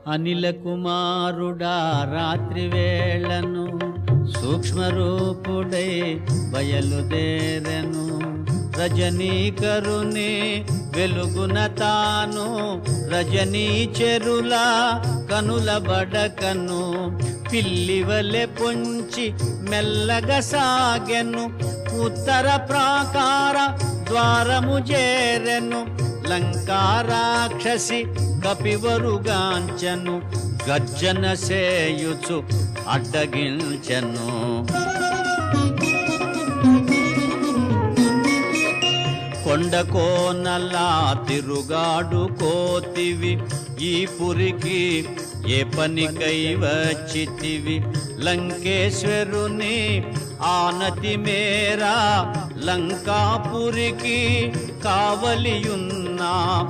అనిల కుమారుడా రాత్రి వేళను సూక్ష్మరూపుడై బయలుదేరెను. రజనీకరుని వెలుగున తాను రజనీచెరుల కనుల బడకను పిల్లివలె పొంచి మెల్లగా సాగెను. ఉత్తర ప్రాకార ద్వారము చేరెను. లంకారాక్షసి కపివరుగాంచను గర్జన సేయుచు అడ్డగించెను. కొండకోనలా తిరుగాడు కోతివి ఈ పురికి ఏ పనికై వచ్చితివి. లంకేశ్వరుని ఆనతి మేరా లంకాపురికి కావలియున్నా